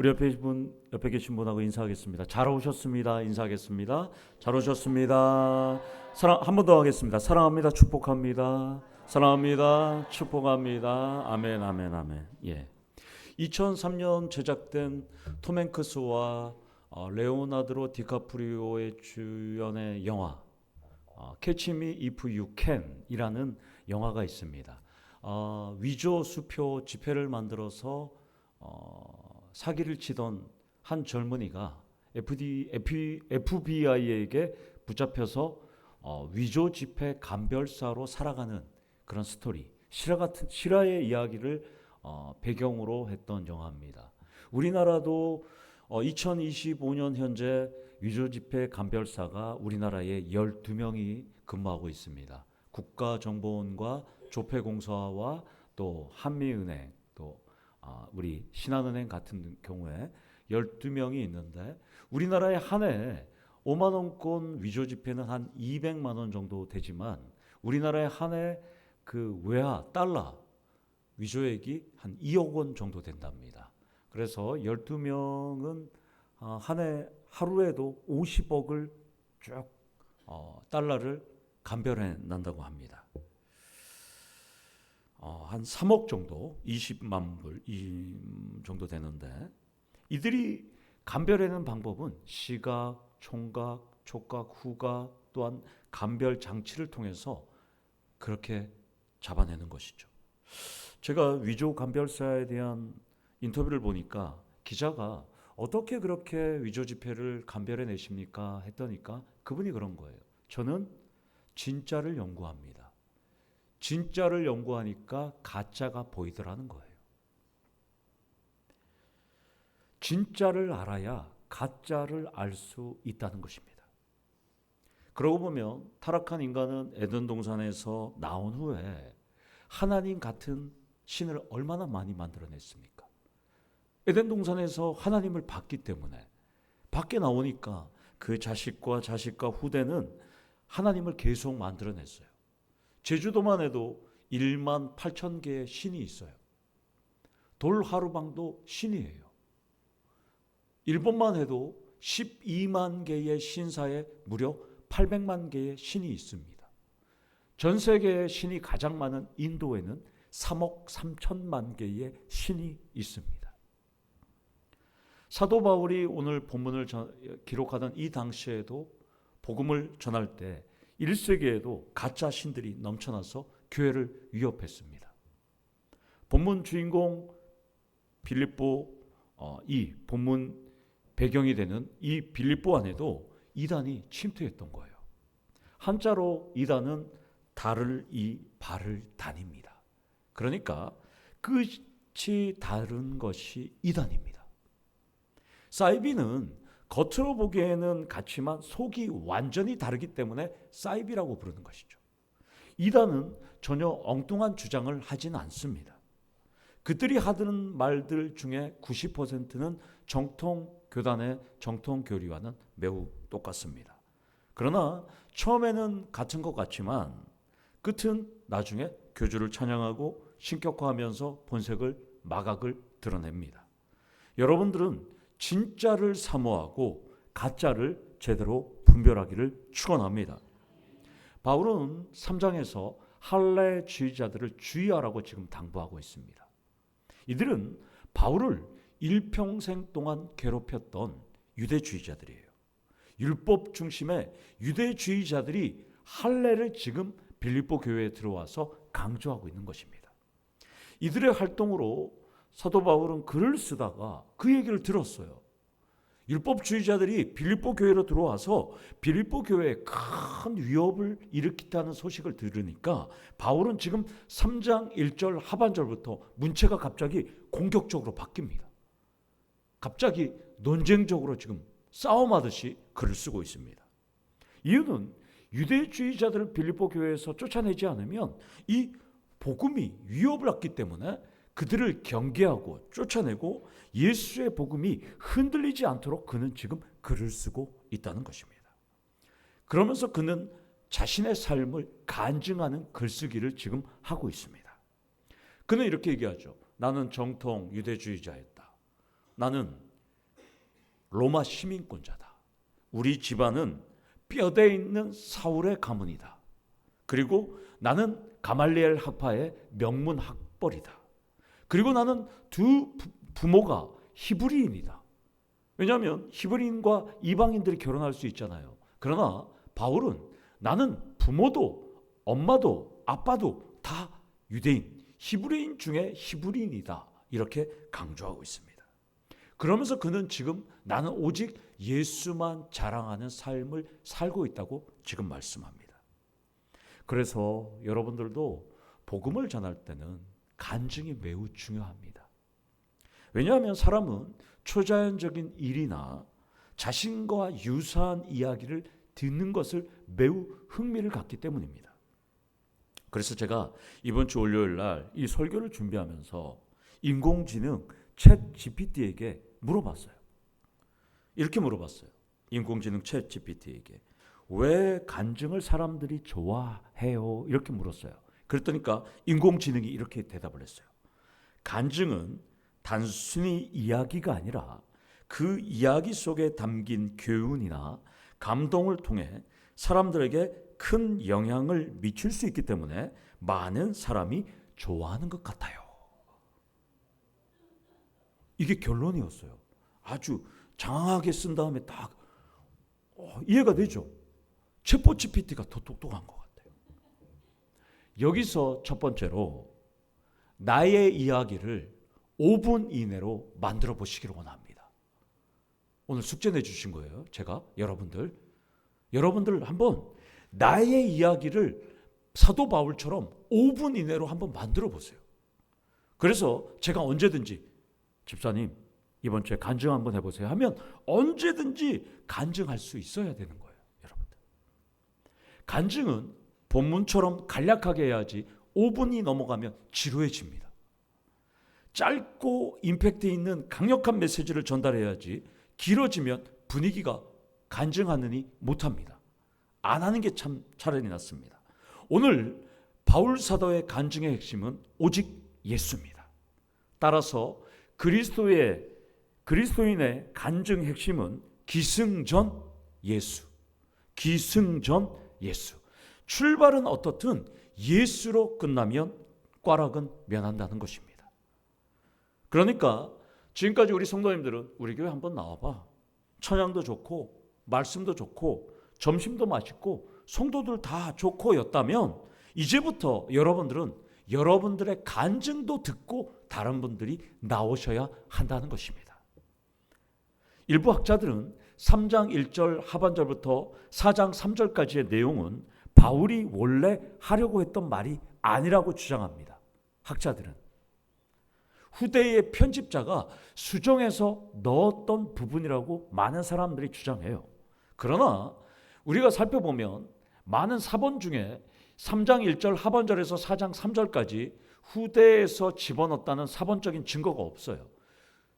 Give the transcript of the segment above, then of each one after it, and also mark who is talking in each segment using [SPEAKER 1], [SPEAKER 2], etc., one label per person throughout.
[SPEAKER 1] 우리 옆에 계신 분하고 인사하겠습니다. 잘 오셨습니다. 인사하겠습니다. 잘 오셨습니다. 한 번 더 하겠습니다. 사랑합니다. 축복합니다. 사랑합니다. 축복합니다. 아멘, 아멘, 아멘. 예. 2003년 제작된 톰 행크스와 레오나르도 디카프리오의 주연의 영화 Catch Me If You Can이라는 영화가 있습니다. 위조 수표 지폐를 만들어서 사기를 치던 한 젊은이가 FBI에게 붙잡혀서 위조 지폐 감별사로 살아가는 그런 스토리, 실화의 이야기를 배경으로 했던 영화입니다. 우리나라도 2025년 현재 위조 지폐 감별사가 우리나라에 12명이 근무하고 있습니다. 국가정보원과 조폐공사와 또 한미은행, 또 우리 신한은행 같은 경우에 12명이 있는데, 우리나라에 한 해 5만 원권 위조 지폐는 한 200만 원 정도 되지만, 우리나라에 한 해 그 외화 달러 위조액이 한 2억 원 정도 된답니다. 그래서 12명은 한 해 하루에도 50억을 쭉 달러를 감별해 난다고 합니다. 한 3억 정도, 20만 불 이 정도 되는데, 이들이 감별하는 방법은 시각, 총각, 촉각, 후각, 또한 감별 장치를 통해서 그렇게 잡아내는 것이죠. 제가 위조 감별사에 대한 인터뷰를 보니까 기자가 어떻게 그렇게 위조 지폐를 감별해 내십니까 했더니까 그분이 그런 거예요. 저는 진짜를 연구합니다. 진짜를 연구하니까 가짜가 보이더라는 거예요. 진짜를 알아야 가짜를 알 수 있다는 것입니다. 그러고 보면 타락한 인간은 에덴 동산에서 나온 후에 하나님 같은 신을 얼마나 많이 만들어냈습니까? 에덴 동산에서 하나님을 봤기 때문에 밖에 나오니까 그 자식과 후대는 하나님을 계속 만들어냈어요. 제주도만 해도 1만 8천 개의 신이 있어요. 돌하루방도 신이에요. 일본만 해도 12만 개의 신사에 무려 800만 개의 신이 있습니다. 전 세계의 신이 가장 많은 인도에는 3억 3천만 개의 신이 있습니다. 사도 바울이 오늘 본문을 기록하던 이 당시에도 복음을 전할 때 1세기에도 가짜 신들이 넘쳐나서 교회를 위협했습니다. 본문 주인공 빌립보, 이 본문 배경이 되는 이 빌립보 안에도 이단이 침투했던 거예요. 한자로 이단은 달을 발을 단입니다. 그러니까 끝이 다른 것이 이단입니다. 사이비는 겉으로 보기에는 같지만 속이 완전히 다르기 때문에 사이비라고 부르는 것이죠. 이단은 전혀 엉뚱한 주장을 하진 않습니다. 그들이 하는 말들 중에 90%는 정통교단의 정통교리와는 매우 똑같습니다. 그러나 처음에는 같은 것 같지만 끝은 나중에 교주를 찬양하고 신격화하면서 본색을 마각을 드러냅니다. 여러분들은 진짜를 사모하고 가짜를 제대로 분별하기를 축원합니다. 바울은 3장에서 할례주의자들을 주의하라고 지금 당부하고 있습니다. 이들은 바울을 일평생 동안 괴롭혔던 유대주의자들이에요. 율법 중심의 유대주의자들이 할례를 지금 빌립보 교회에 들어와서 강조하고 있는 것입니다. 이들의 활동으로 사도 바울은 글을 쓰다가 그 얘기를 들었어요. 율법주의자들이 빌립보 교회로 들어와서 빌립보 교회에 큰 위협을 일으켰다는 소식을 들으니까 바울은 지금 3장 1절 하반절부터 문체가 갑자기 공격적으로 바뀝니다. 갑자기 논쟁적으로 지금 싸움하듯이 글을 쓰고 있습니다. 이유는 유대주의자들을 빌립보 교회에서 쫓아내지 않으면 이 복음이 위협을 받기 때문에 그들을 경계하고 쫓아내고 예수의 복음이 흔들리지 않도록 그는 지금 글을 쓰고 있다는 것입니다. 그러면서 그는 자신의 삶을 간증하는 글쓰기를 지금 하고 있습니다. 그는 이렇게 얘기하죠. 나는 정통 유대주의자였다. 나는 로마 시민권자다. 우리 집안은 뼈대 있는 사울의 가문이다. 그리고 나는 가말리엘 학파의 명문 학벌이다. 그리고 나는 두 부모가 히브리인이다. 왜냐하면 히브리인과 이방인들이 결혼할 수 있잖아요. 그러나 바울은 나는 부모도 엄마도 아빠도 다 유대인, 히브리인 중에 히브리인이다. 이렇게 강조하고 있습니다. 그러면서 그는 지금 나는 오직 예수만 자랑하는 삶을 살고 있다고 지금 말씀합니다. 그래서 여러분들도 복음을 전할 때는 간증이 매우 중요합니다. 왜냐하면 사람은 초자연적인 일이나 자신과 유사한 이야기를 듣는 것을 매우 흥미를 갖기 때문입니다. 그래서 제가 이번 주 월요일 날 이 설교를 준비하면서 인공지능 챗 GPT에게 물어봤어요. 이렇게 물어봤어요. 인공지능 챗 GPT에게 왜 간증을 사람들이 좋아해요? 이렇게 물었어요. 그랬더니까 인공지능이 이렇게 대답을 했어요. 간증은 단순히 이야기가 아니라 그 이야기 속에 담긴 교훈이나 감동을 통해 사람들에게 큰 영향을 미칠 수 있기 때문에 많은 사람이 좋아하는 것 같아요. 이게 결론이었어요. 아주 장황하게 쓴 다음에 딱 이해가 되죠. 챗봇 GPT가 더 똑똑한 것 같아요. 여기서 첫 번째로 나의 이야기를 5분 이내로 만들어 보시기를 원합니다. 오늘 숙제 내주신 거예요. 제가 여러분들 한번 나의 이야기를 사도 바울처럼 5분 이내로 한번 만들어 보세요. 그래서 제가 언제든지 집사님 이번 주에 간증 한번 해보세요 하면 언제든지 간증할 수 있어야 되는 거예요. 여러분들 간증은 본문처럼 간략하게 해야지 5분이 넘어가면 지루해집니다. 짧고 임팩트 있는 강력한 메시지를 전달해야지 길어지면 분위기가 간증하느니 못합니다. 안 하는 게 참 차라리 낫습니다. 오늘 바울 사도의 간증의 핵심은 오직 예수입니다. 따라서 그리스도인의 간증 핵심은 기승전 예수. 기승전 예수. 출발은 어떻든 예수로 끝나면 꽈락은 면한다는 것입니다. 그러니까 지금까지 우리 성도님들은 우리 교회 한번 나와봐. 찬양도 좋고 말씀도 좋고 점심도 맛있고 성도들 다 좋고 였다면 이제부터 여러분들은 여러분들의 간증도 듣고 다른 분들이 나오셔야 한다는 것입니다. 일부 학자들은 3장 1절 하반절부터 4장 3절까지의 내용은 바울이 원래 하려고 했던 말이 아니라고 주장합니다. 학자들은 후대의 편집자가 수정해서 넣었던 부분이라고 많은 사람들이 주장해요. 그러나 우리가 살펴보면 많은 사본 중에 3장 1절 하반절에서 4장 3절까지 후대에서 집어넣었다는 사본적인 증거가 없어요.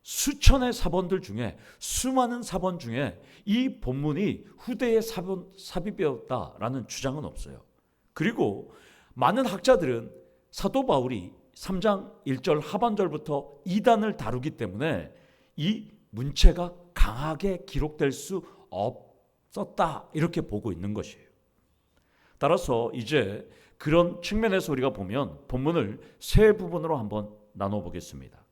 [SPEAKER 1] 수천의 사본들 중에 수많은 사본 중에 이 본문이 후대에 삽입되었다라는 주장은 없어요. 그리고 많은 학자들은 사도 바울이 3장 1절 하반절부터 이단을 다루기 때문에 이 문체가 강하게 기록될 수 없었다 이렇게 보고 있는 것이에요. 따라서 이제 그런 측면에서 우리가 보면 본문을 세 부분으로 한번 나눠보겠습니다.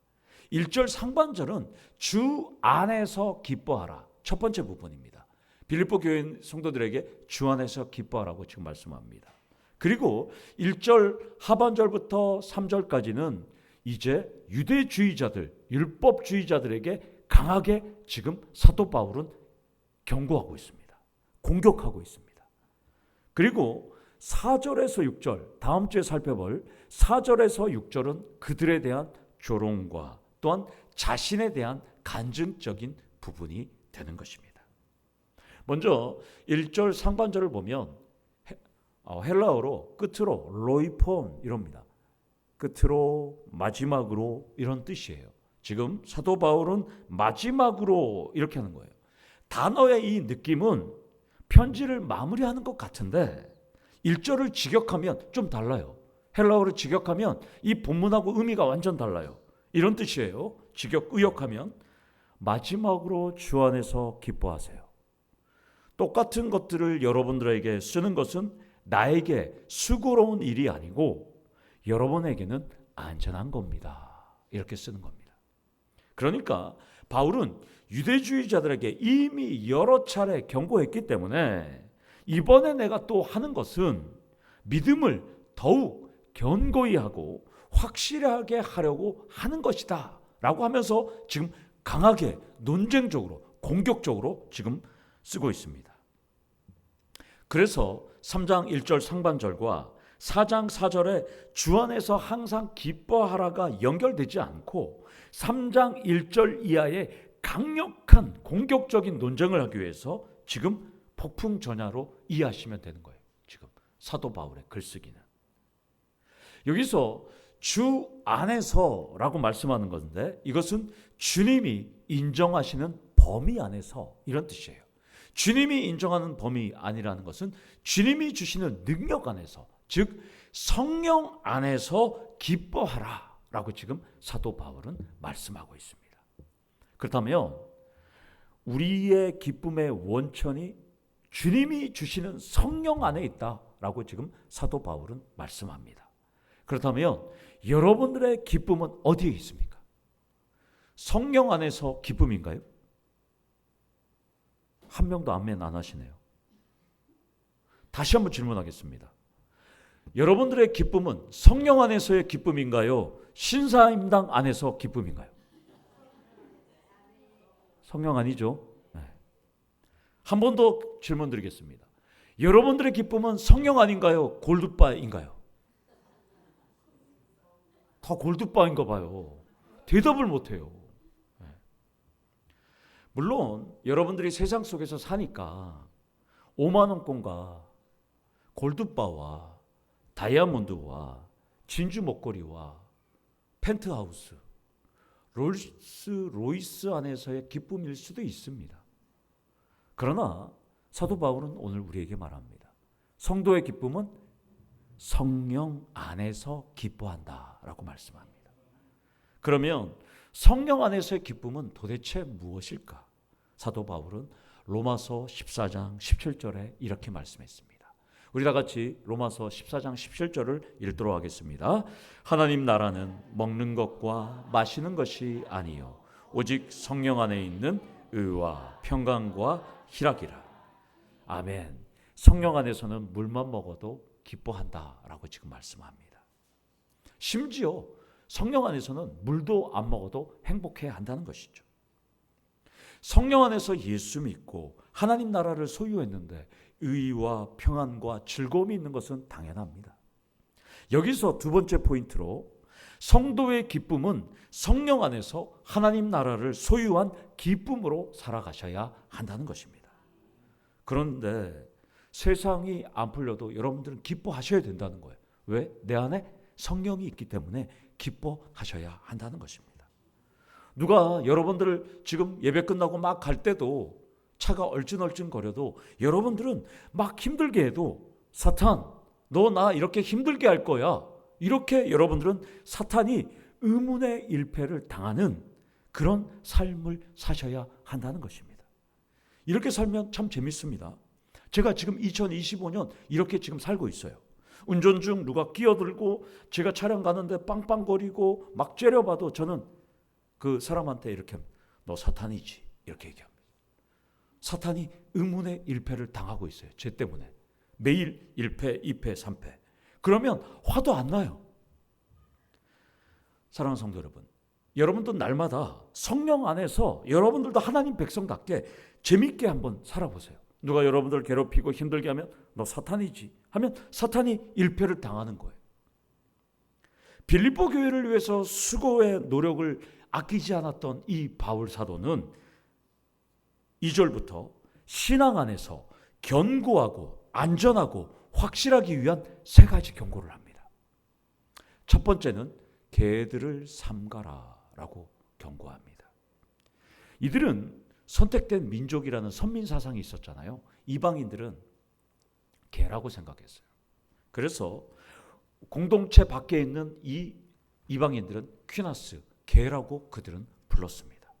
[SPEAKER 1] 1절 상반절은 주 안에서 기뻐하라. 첫 번째 부분입니다. 빌립보 교인 성도들에게 주 안에서 기뻐하라고 지금 말씀합니다. 그리고 1절 하반절부터 3절까지는 이제 유대주의자들, 율법주의자들에게 강하게 지금 사도 바울은 경고하고 있습니다. 공격하고 있습니다. 그리고 4절에서 6절, 다음 주에 살펴볼 4절에서 6절은 그들에 대한 조롱과 또한 자신에 대한 간증적인 부분이 되는 것입니다. 먼저 1절 상반절을 보면 헬라어로 끝으로 로이폰 이럽니다. 끝으로 마지막으로 이런 뜻이에요. 지금 사도 바울은 마지막으로 이렇게 하는 거예요. 단어의 이 느낌은 편지를 마무리하는 것 같은데 1절을 직역하면 좀 달라요. 헬라어로 직역하면 이 본문하고 의미가 완전 달라요. 이런 뜻이에요. 직역 의역하면 마지막으로 주 안에서 기뻐하세요. 똑같은 것들을 여러분들에게 쓰는 것은 나에게 수고로운 일이 아니고 여러분에게는 안전한 겁니다. 이렇게 쓰는 겁니다. 그러니까 바울은 유대주의자들에게 이미 여러 차례 경고했기 때문에 이번에 내가 또 하는 것은 믿음을 더욱 견고히 하고 확실하게 하려고 하는 것이다 라고 하면서 지금 강하게 논쟁적으로 공격적으로 지금 쓰고 있습니다. 그래서 3장 1절 상반절과 4장 4절에 주 안에서 항상 기뻐하라가 연결되지 않고 3장 1절 이하의 강력한 공격적인 논쟁을 하기 위해서 지금 폭풍전야로 이해하시면 되는 거예요. 지금 사도 바울의 글쓰기는. 여기서 주 안에서라고 말씀하는 건데 이것은 주님이 인정하시는 범위 안에서 이런 뜻이에요. 주님이 인정하는 범위 아니라는 것은 주님이 주시는 능력 안에서, 즉 성령 안에서 기뻐하라 라고 지금 사도 바울은 말씀하고 있습니다. 그렇다면 우리의 기쁨의 원천이 주님이 주시는 성령 안에 있다라고 지금 사도 바울은 말씀합니다. 그렇다면 여러분들의 기쁨은 어디에 있습니까? 성령 안에서 기쁨인가요? 한 명도 아멘 안 하시네요. 다시 한번 질문하겠습니다. 여러분들의 기쁨은 성령 안에서의 기쁨인가요? 신사임당 안에서 기쁨인가요? 성령 아니죠? 네. 한 번 더 질문 드리겠습니다. 여러분들의 기쁨은 성령 아닌가요? 골드바인가요? 다 골드바인가 봐요. 대답을 못해요. 네. 물론 여러분들이 세상 속에서 사니까 5만 원권과 골드바와 다이아몬드와 진주 목걸이와 펜트하우스, 롤스로이스 안에서의 기쁨일 수도 있습니다. 그러나 사도 바울은 오늘 우리에게 말합니다. 성도의 기쁨은 성령 안에서 기뻐한다라고 말씀합니다. 그러면 성령 안에서의 기쁨은 도대체 무엇일까? 사도 바울은 로마서 14장 17절에 이렇게 말씀했습니다. 우리 다 같이 로마서 14장 17절을 읽도록 하겠습니다. 하나님 나라는 먹는 것과 마시는 것이 아니요 오직 성령 안에 있는 의와 평강과 희락이라. 아멘. 성령 안에서는 물만 먹어도 기뻐한다라고 지금 말씀합니다. 심지어 성령 안에서는 물도 안 먹어도 행복해야 한다는 것이죠. 성령 안에서 예수 믿고 하나님 나라를 소유했는데 의와 평안과 즐거움이 있는 것은 당연합니다. 여기서 두 번째 포인트로 성도의 기쁨은 성령 안에서 하나님 나라를 소유한 기쁨으로 살아가셔야 한다는 것입니다. 그런데 세상이 안 풀려도 여러분들은 기뻐하셔야 된다는 거예요. 왜? 내 안에 성령이 있기 때문에 기뻐하셔야 한다는 것입니다. 누가 여러분들을 지금 예배 끝나고 막 갈 때도 차가 얼찐얼찐거려도 여러분들은 막 힘들게 해도 사탄, 너 나 이렇게 힘들게 할 거야. 이렇게 여러분들은 사탄이 의문의 일패를 당하는 그런 삶을 사셔야 한다는 것입니다. 이렇게 살면 참 재밌습니다. 제가 지금 2025년 이렇게 지금 살고 있어요. 운전 중 누가 끼어들고 제가 차량 가는데 빵빵거리고 막 째려봐도 저는 그 사람한테 이렇게 너 사탄이지 이렇게 얘기합니다. 사탄이 의문의 일패를 당하고 있어요. 제 때문에. 매일 1패, 2패, 3패. 그러면 화도 안 나요. 사랑하는 성도 여러분, 여러분도 날마다 성령 안에서 여러분들도 하나님 백성답게 재밌게 한번 살아보세요. 누가 여러분들 괴롭히고 힘들게 하면 너 사탄이지 하면 사탄이 일패를 당하는 거예요. 빌립보 교회를 위해서 수고의 노력을 아끼지 않았던 이 바울 사도는 2절부터 신앙 안에서 견고하고 안전하고 확실하기 위한 세 가지 경고를 합니다. 첫 번째는 개들을 삼가라라고 경고합니다. 이들은 선택된 민족이라는 선민 사상이 있었잖아요. 이방인들은 개라고 생각했어요. 그래서 공동체 밖에 있는 이 이방인들은 퀴나스, 개라고 그들은 불렀습니다.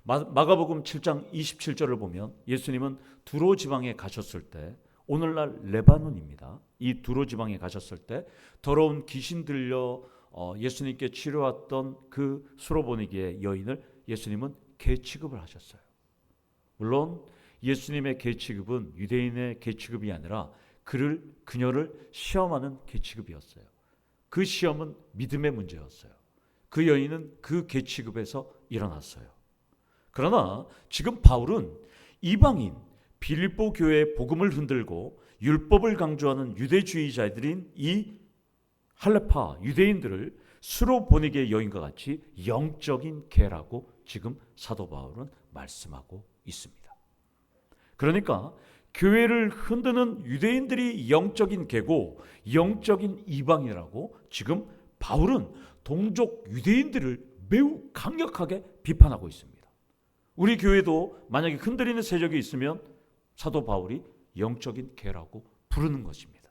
[SPEAKER 1] 마가복음 7장 27절을 보면 예수님은 두로 지방에 가셨을 때, 오늘날 레바논입니다. 이 두로 지방에 가셨을 때 더러운 귀신 들려 예수님께 치료했던 그 수로보니게의 여인을 예수님은 개 취급을 하셨어요. 물론 예수님의 개 취급은 유대인의 개 취급이 아니라 그녀를 시험하는 개 취급이었어요. 그 시험은 믿음의 문제였어요. 그 여인은 그 개 취급에서 일어났어요. 그러나 지금 바울은 이방인 빌립보 교회의 복음을 흔들고 율법을 강조하는 유대주의자들인 이 할레파 유대인들을 수로보니게 여인과 같이 영적인 개라고 지금 사도 바울은 말씀하고 있습니다. 그러니까 교회를 흔드는 유대인들이 영적인 개고 영적인 이방이라고 지금 바울은 동족 유대인들을 매우 강력하게 비판하고 있습니다. 우리 교회도 만약에 흔들리는 세력이 있으면 사도 바울이 영적인 개라고 부르는 것입니다.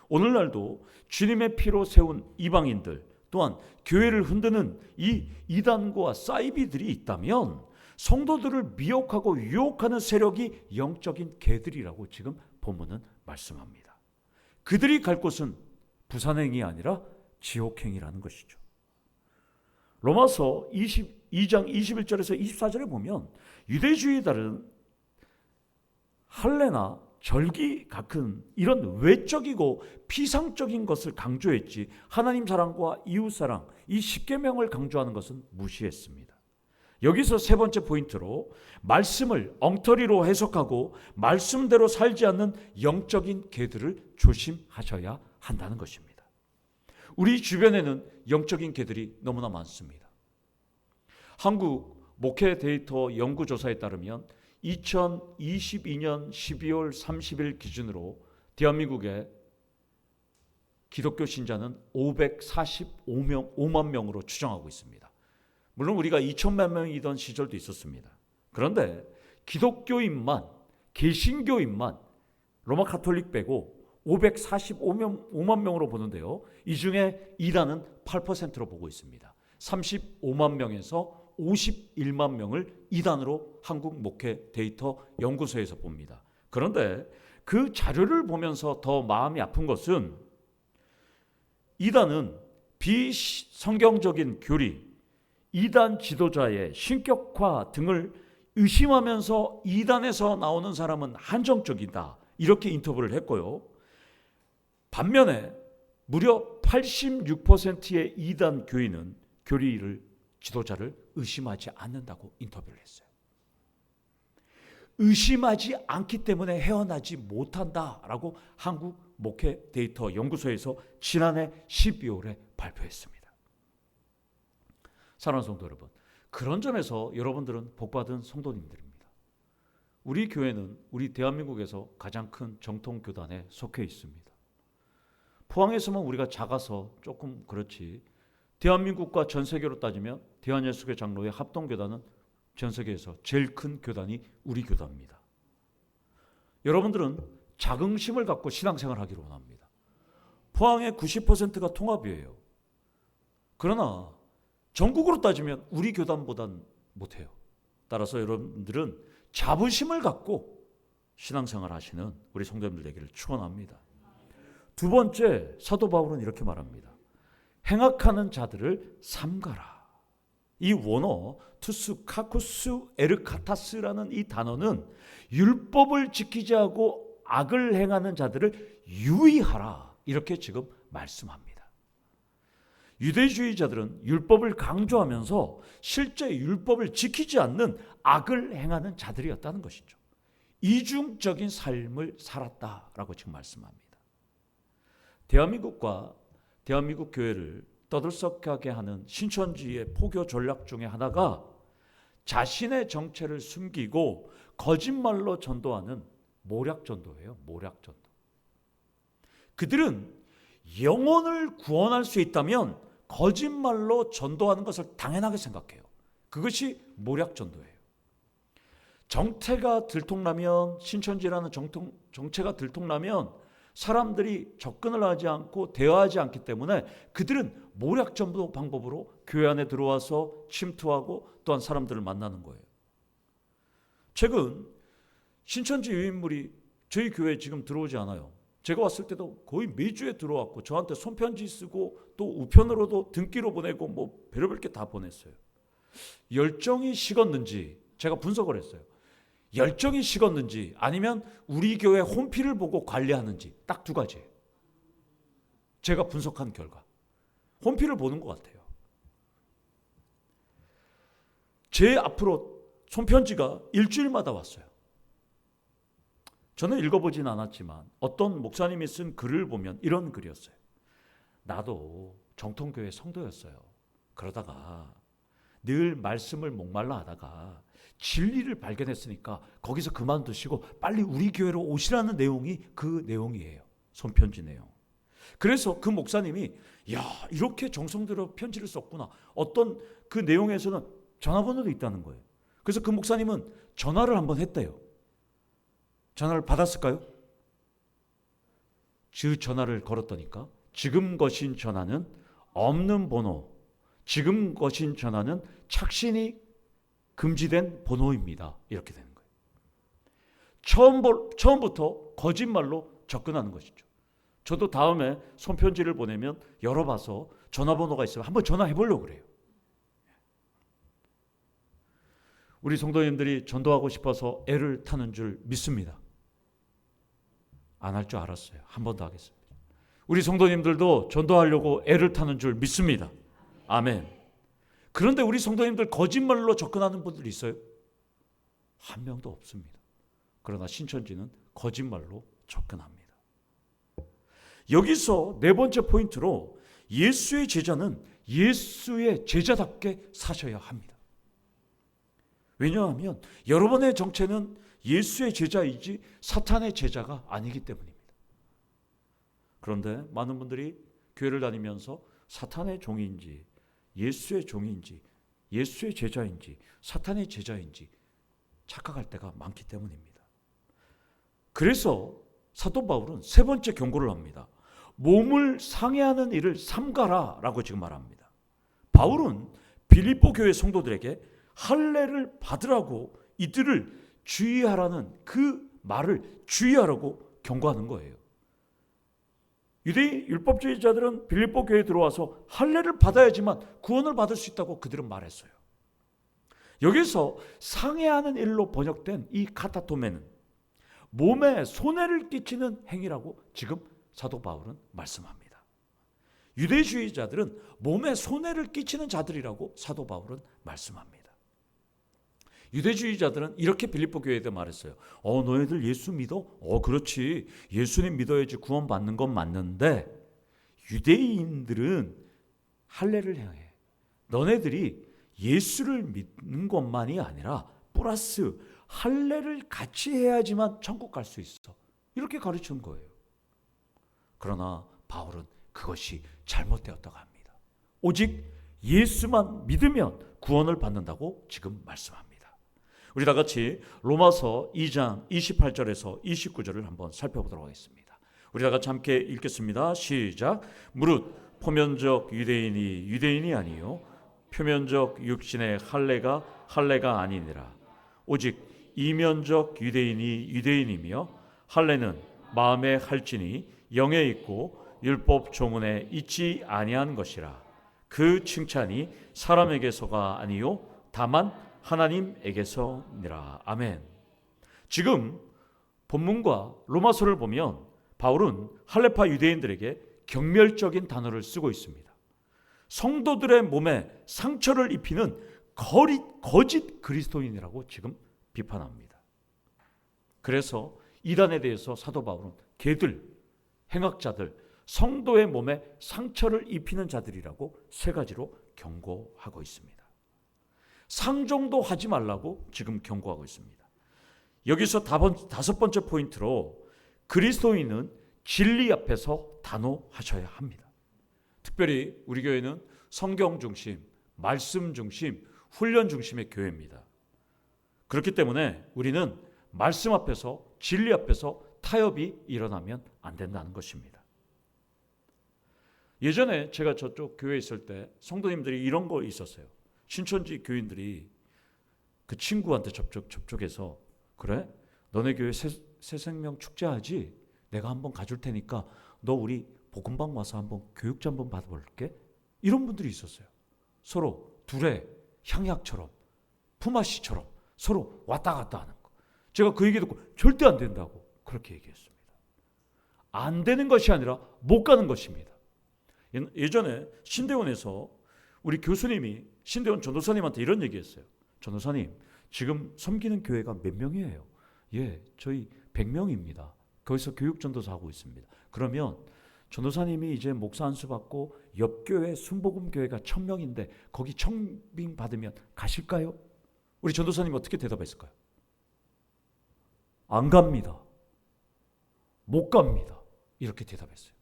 [SPEAKER 1] 오늘날도 주님의 피로 세운 이방인들 또한 교회를 흔드는 이 이단과 사이비들이 있다면 성도들을 미혹하고 유혹하는 세력이 영적인 개들이라고 지금 본문은 말씀합니다. 그들이 갈 곳은 부산행이 아니라 지옥행이라는 것이죠. 로마서 22장 21절에서 24절에 보면 유대주의자들은 할례나 절기 같은 이런 외적이고 피상적인 것을 강조했지 하나님 사랑과 이웃 사랑, 이 십계명을 강조하는 것은 무시했습니다. 여기서 세 번째 포인트로 말씀을 엉터리로 해석하고 말씀대로 살지 않는 영적인 개들을 조심하셔야 한다는 것입니다. 우리 주변에는 영적인 개들이 너무나 많습니다. 한국 목회 데이터 연구조사에 따르면 2022년 12월 30일 기준으로 대한민국의 기독교 신자는 545만 명으로 추정하고 있습니다. 물론 우리가 2천만 명이던 시절도 있었습니다. 그런데 기독교인만, 개신교인만 로마 가톨릭 빼고 545만 명으로 보는데요. 이 중에 이단은 8%로 보고 있습니다. 35만 명에서 51만 명을 이단으로 한국 목회 데이터 연구소에서 봅니다. 그런데 그 자료를 보면서 더 마음이 아픈 것은 이단은 비성경적인 교리, 이단 지도자의 신격화 등을 의심하면서 이단에서 나오는 사람은 한정적이다. 이렇게 인터뷰를 했고요. 반면에 무려 86%의 이단 교인은 교리를 지도자를 의심하지 않는다고 인터뷰를 했어요. 의심하지 않기 때문에 헤어나지 못한다라고 한국 목회 데이터 연구소에서 지난해 12월에 발표했습니다. 사랑하는 성도 여러분, 그런 점에서 여러분들은 복받은 성도님들입니다. 우리 교회는 우리 대한민국에서 가장 큰 정통교단에 속해 있습니다. 포항에서만 우리가 작아서 조금 그렇지, 대한민국과 전 세계로 따지면 대한예수교 장로회 합동교단은 전 세계에서 제일 큰 교단이 우리 교단입니다. 여러분들은 자긍심을 갖고 신앙생활을 하기를 원합니다. 포항의 90%가 통합이에요. 그러나 전국으로 따지면 우리 교단보단 못해요. 따라서 여러분들은 자부심을 갖고 신앙생활 하시는 우리 성도님들 되기를 축원합니다. 두 번째, 사도 바울은 이렇게 말합니다. 행악하는 자들을 삼가라. 이 원어 투스 카쿠스 에르카타스라는 이 단어는 율법을 지키지 않고 악을 행하는 자들을 유의하라. 이렇게 지금 말씀합니다. 유대주의자들은 율법을 강조하면서 실제 율법을 지키지 않는 악을 행하는 자들이었다는 것이죠. 이중적인 삶을 살았다라고 지금 말씀합니다. 대한민국과 대한민국 교회를 떠들썩하게 하는 신천지의 포교 전략 중에 하나가 자신의 정체를 숨기고 거짓말로 전도하는 모략전도예요. 모략전도. 그들은 영혼을 구원할 수 있다면 거짓말로 전도하는 것을 당연하게 생각해요. 그것이 모략전도예요. 정체가 들통나면, 신천지라는 정체가 들통나면 사람들이 접근을 하지 않고 대화하지 않기 때문에 그들은 모략전도 방법으로 교회 안에 들어와서 침투하고 어떠한 사람들을 만나는 거예요. 최근 신천지 유인물이 저희 교회에 지금 들어오지 않아요. 제가 왔을 때도 거의 매주에 들어왔고 저한테 손편지 쓰고 또 우편으로도 등기로 보내고 뭐 별의별 게 다 보냈어요. 열정이 식었는지 제가 분석을 했어요. 열정이 식었는지 아니면 우리 교회 홈피를 보고 관리하는지 딱 두 가지예요. 제가 분석한 결과 홈피를 보는 것 같아요. 제 앞으로 손편지가 일주일마다 왔어요. 저는 읽어보진 않았지만 어떤 목사님이 쓴 글을 보면 이런 글이었어요. 나도 정통교회 성도였어요. 그러다가 늘 말씀을 목말라 하다가 진리를 발견했으니까 거기서 그만두시고 빨리 우리 교회로 오시라는 내용이 그 내용이에요. 손편지 내용. 그래서 그 목사님이 야, 이렇게 정성 들여 편지를 썼구나. 어떤 그 내용에서는 전화번호도 있다는 거예요. 그래서 그 목사님은 전화를 한번 했대요. 전화를 받았을까요? 그 전화를 걸었더니까 지금 거신 전화는 없는 번호, 지금 거신 전화는 착신이 금지된 번호입니다. 이렇게 되는 거예요. 처음부터 거짓말로 접근하는 것이죠. 저도 다음에 손편지를 보내면 열어봐서 전화번호가 있으면 한번 전화해 보려고 그래요. 우리 성도님들이 전도하고 싶어서 애를 타는 줄 믿습니다. 안 할 줄 알았어요. 한 번 더 하겠습니다. 우리 성도님들도 전도하려고 애를 타는 줄 믿습니다. 아멘. 그런데 우리 성도님들 거짓말로 접근하는 분들이 있어요? 한 명도 없습니다. 그러나 신천지는 거짓말로 접근합니다. 여기서 네 번째 포인트로 예수의 제자는 예수의 제자답게 사셔야 합니다. 왜냐하면 여러분의 정체는 예수의 제자이지 사탄의 제자가 아니기 때문입니다. 그런데 많은 분들이 교회를 다니면서 사탄의 종인지 예수의 종인지 예수의 제자인지 사탄의 제자인지 착각할 때가 많기 때문입니다. 그래서 사도 바울은 세 번째 경고를 합니다. 몸을 상해하는 일을 삼가라 라고 지금 말합니다. 바울은 빌립보 교회 성도들에게 할례를 받으라고 이들을 주의하라는 그 말을 주의하라고 경고하는 거예요. 유대인 율법주의자들은 빌립보 교회에 들어와서 할례를 받아야지만 구원을 받을 수 있다고 그들은 말했어요. 여기서 상해하는 일로 번역된 이 카타토메는 몸에 손해를 끼치는 행위라고 지금 사도 바울은 말씀합니다. 유대주의자들은 몸에 손해를 끼치는 자들이라고 사도 바울은 말씀합니다. 유대주의자들은 이렇게 빌립보 교회에 말했어요. 너희들 예수 믿어? 그렇지. 예수님 믿어야지 구원 받는 건 맞는데 유대인들은 할례를 행해. 너네들이 예수를 믿는 것만이 아니라 플러스 할례를 같이 해야지만 천국 갈 수 있어. 이렇게 가르치는 거예요. 그러나 바울은 그것이 잘못되었다고 합니다. 오직 예수만 믿으면 구원을 받는다고 지금 말씀합니다. 우리 다 같이 로마서 2장 28절에서 29절을 한번 살펴보도록 하겠습니다. 우리 다 같이 함께 읽겠습니다. 시작. 무릇 표면적 유대인이 유대인이 아니요 표면적 육신의 할례가 아니니라. 오직 이면적 유대인이 유대인이며 할례는 마음에 할지니 영에 있고 율법 조문에 있지 아니한 것이라. 그 칭찬이 사람에게서가 아니요 다만 하나님에게서니라. 아멘. 지금 본문과 로마서를 보면 바울은 할례파 유대인들에게 경멸적인 단어를 쓰고 있습니다. 성도들의 몸에 상처를 입히는 거짓 그리스도인이라고 지금 비판합니다. 그래서 이단에 대해서 사도 바울은 걔들, 행악자들, 성도의 몸에 상처를 입히는 자들이라고 세 가지로 경고하고 있습니다. 상종도 하지 말라고 지금 경고하고 있습니다. 여기서 다섯 번째 포인트로 그리스도인은 진리 앞에서 단호하셔야 합니다. 특별히 우리 교회는 성경 중심, 말씀 중심, 훈련 중심의 교회입니다. 그렇기 때문에 우리는 말씀 앞에서 진리 앞에서 타협이 일어나면 안 된다는 것입니다. 예전에 제가 저쪽 교회에 있을 때 성도님들이 이런 거 있었어요. 신천지 교인들이 그 친구한테 접촉해서 그래? 너네 교회 새 생명 축제하지? 내가 한번 가줄 테니까 너 우리 복음방 와서 한번 교육자 한번 받아볼게? 이런 분들이 있었어요. 서로 둘의 향약처럼 품앗이처럼 서로 왔다 갔다 하는 거. 제가 그 얘기 듣고 절대 안 된다고 그렇게 얘기했습니다. 안 되는 것이 아니라 못 가는 것입니다. 예전에 신대원에서 우리 교수님이 신대원 전도사님한테 이런 얘기했어요. 전도사님, 지금 섬기는 교회가 몇 명이에요? 예, 저희 100명입니다. 거기서 교육 전도사 하고 있습니다. 그러면 전도사님이 이제 목사 안수 받고 옆 교회 순복음 교회가 1000명인데 거기 청빙 받으면 가실까요? 우리 전도사님 어떻게 대답했을까요? 안 갑니다. 못 갑니다. 이렇게 대답했어요.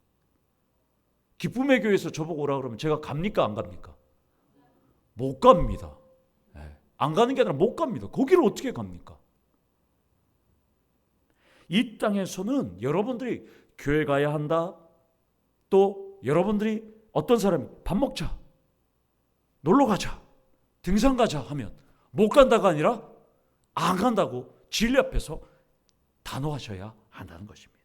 [SPEAKER 1] 기쁨의 교회에서 저보고 오라 그러면 제가 갑니까 안 갑니까? 못 갑니다. 안 가는 게 아니라 못 갑니다. 거기를 어떻게 갑니까? 이 땅에서는 여러분들이 교회 가야 한다. 또 여러분들이 어떤 사람이 밥 먹자, 놀러 가자, 등산 가자 하면 못 간다가 아니라 안 간다고 진리 앞에서 단호하셔야 한다는 것입니다.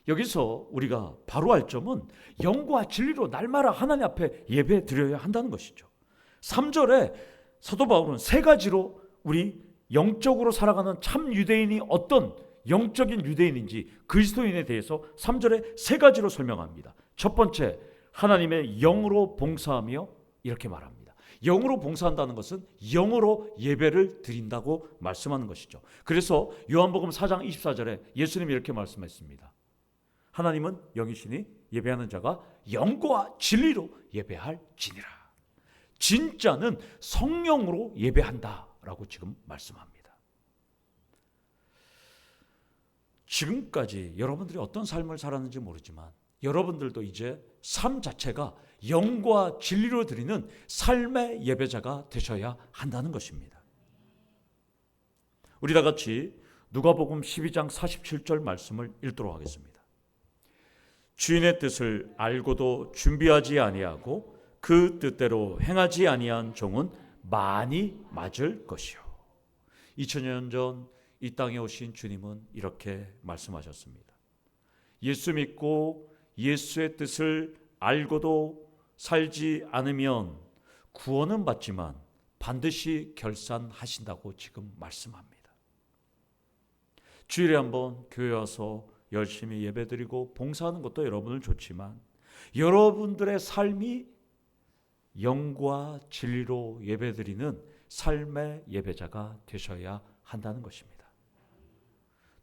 [SPEAKER 1] 여기서 우리가 바로 할 점은 영과 진리로 날마다 하나님 앞에 예배 드려야 한다는 것이죠. 3절에 사도 바울은 세 가지로 우리 영적으로 살아가는 참 유대인이 어떤 영적인 유대인인지 그리스도인에 대해서 3절에 세 가지로 설명합니다. 첫 번째, 하나님의 영으로 봉사하며 이렇게 말합니다. 영으로 봉사한다는 것은 영으로 예배를 드린다고 말씀하는 것이죠. 그래서 요한복음 4장 24절에 예수님이 이렇게 말씀했습니다. 하나님은 영이시니 예배하는 자가 영과 진리로 예배할지니라. 진짜는 성령으로 예배한다라고 지금 말씀합니다. 지금까지 여러분들이 어떤 삶을 살았는지 모르지만 여러분들도 이제 삶 자체가 영과 진리로 드리는 삶의 예배자가 되셔야 한다는 것입니다. 우리 다 같이 누가복음 12장 47절 말씀을 읽도록 하겠습니다. 주인의 뜻을 알고도 준비하지 아니하고 그 뜻대로 행하지 아니한 종은 많이 맞을 것이요. 2000년 전 이 땅에 오신 주님은 이렇게 말씀하셨습니다. 예수 믿고 예수의 뜻을 알고도 살지 않으면 구원은 받지만 반드시 결산하신다고 지금 말씀합니다. 주일에 한번 교회 와서 열심히 예배드리고 봉사하는 것도 여러분은 좋지만 여러분들의 삶이 영과 진리로 예배드리는 삶의 예배자가 되셔야 한다는 것입니다.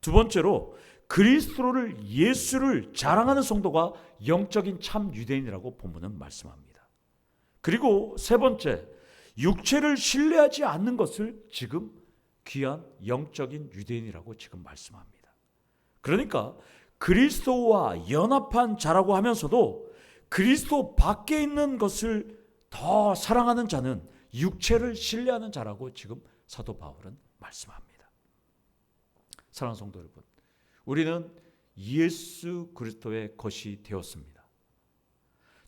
[SPEAKER 1] 두 번째로 그리스도를 예수를 자랑하는 성도가 영적인 참 유대인이라고 본문은 말씀합니다. 그리고 세 번째, 육체를 신뢰하지 않는 것을 지금 귀한 영적인 유대인이라고 지금 말씀합니다. 그러니까 그리스도와 연합한 자라고 하면서도 그리스도 밖에 있는 것을 더 사랑하는 자는 육체를 신뢰하는 자라고 지금 사도 바울은 말씀합니다. 사랑하는 성도 여러분, 우리는 예수 그리스도의 것이 되었습니다.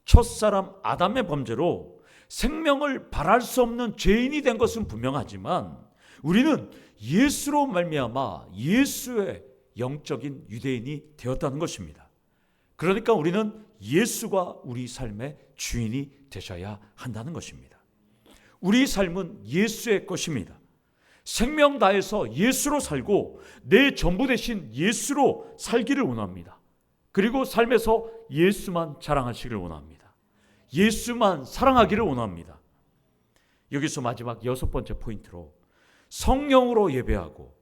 [SPEAKER 1] 첫사람 아담의 범죄로 생명을 발할 수 없는 죄인이 된 것은 분명하지만 우리는 예수로 말미암아 예수의 영적인 유대인이 되었다는 것입니다. 그러니까 우리는 예수가 우리 삶의 주인이 되셔야 한다는 것입니다. 우리 삶은 예수의 것입니다. 생명 다해서 예수로 살고 내 전부 되신 예수로 살기를 원합니다. 그리고 삶에서 예수만 자랑하시기를 원합니다. 예수만 사랑하기를 원합니다. 여기서 마지막 6번째 포인트로 성령으로 예배하고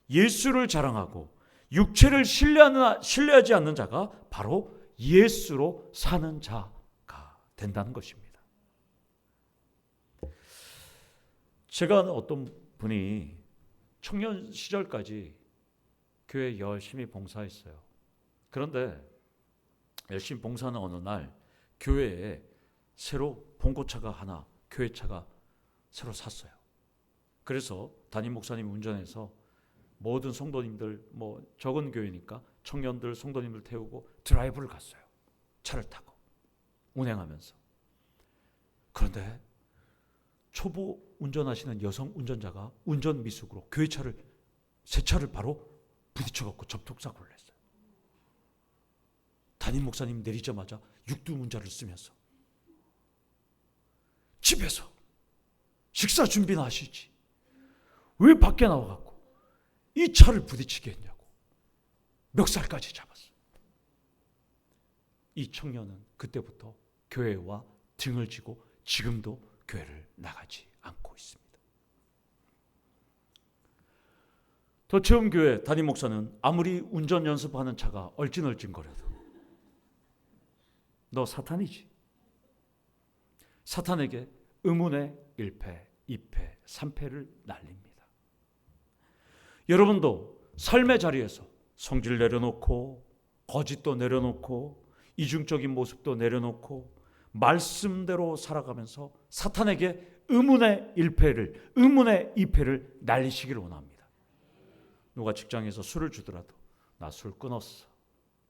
[SPEAKER 1] 예수를 자랑하고 육체를 신뢰하지 않는 자가 바로 예수로 사는 자가 된다는 것입니다. 제가 아는 어떤 분이 청년 시절까지 교회에 열심히 봉사했어요. 그런데 열심히 봉사하는 어느 날 교회에 새로 봉고차가 하나, 교회차가 새로 샀어요. 그래서 담임 목사님이 운전해서 모든 성도님들, 적은 교회니까 청년들, 성도님들 태우고 드라이브를 갔어요. 차를 타고 운행하면서. 그런데 초보 운전하시는 여성 운전자가 운전 미숙으로 교회 차를 새 차를 바로 부딪혀갖고 접촉사고를 냈어요. 담임 목사님 내리자마자 육두문자를 쓰면서 집에서 식사 준비나 하시지 왜 밖에 나와갖고 이 차를 부딪히게 했냐고 멱살까지 잡았어요. 이 청년은 그때부터 교회와 등을 지고 지금도 교회를 나가지 않고 있습니다. 더 처음 교회 담임 목사는 아무리 운전 연습하는 차가 얼찐얼찐거려도 너 사탄이지. 사탄에게 의문의 1패, 2패, 3패를 날립니다. 여러분도 삶의 자리에서 성질 내려놓고 거짓도 내려놓고 이중적인 모습도 내려놓고 말씀대로 살아가면서 사탄에게 의문의 1패를, 의문의 2패를 날리시기를 원합니다. 누가 직장에서 술을 주더라도 나 술 끊었어.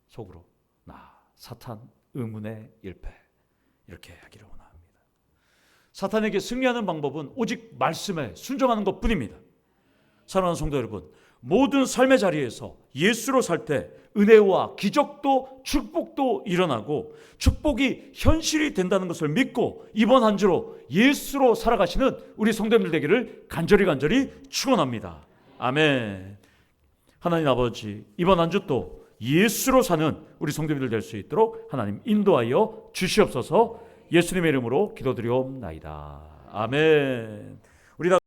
[SPEAKER 1] 속으로 나 사탄 의문의 1패 이렇게 하기를 원합니다. 사탄에게 승리하는 방법은 오직 말씀에 순종하는 것뿐입니다. 사랑하는 성도 여러분, 모든 삶의 자리에서 예수로 살 때 은혜와 기적도 축복도 일어나고 축복이 현실이 된다는 것을 믿고 이번 한 주로 예수로 살아가시는 우리 성도님들 되기를 간절히 축원합니다. 아멘. 하나님 아버지, 이번 한 주 또 예수로 사는 우리 성도님들 될 수 있도록 하나님 인도하여 주시옵소서. 예수님의 이름으로 기도드리옵나이다. 아멘. 우리 다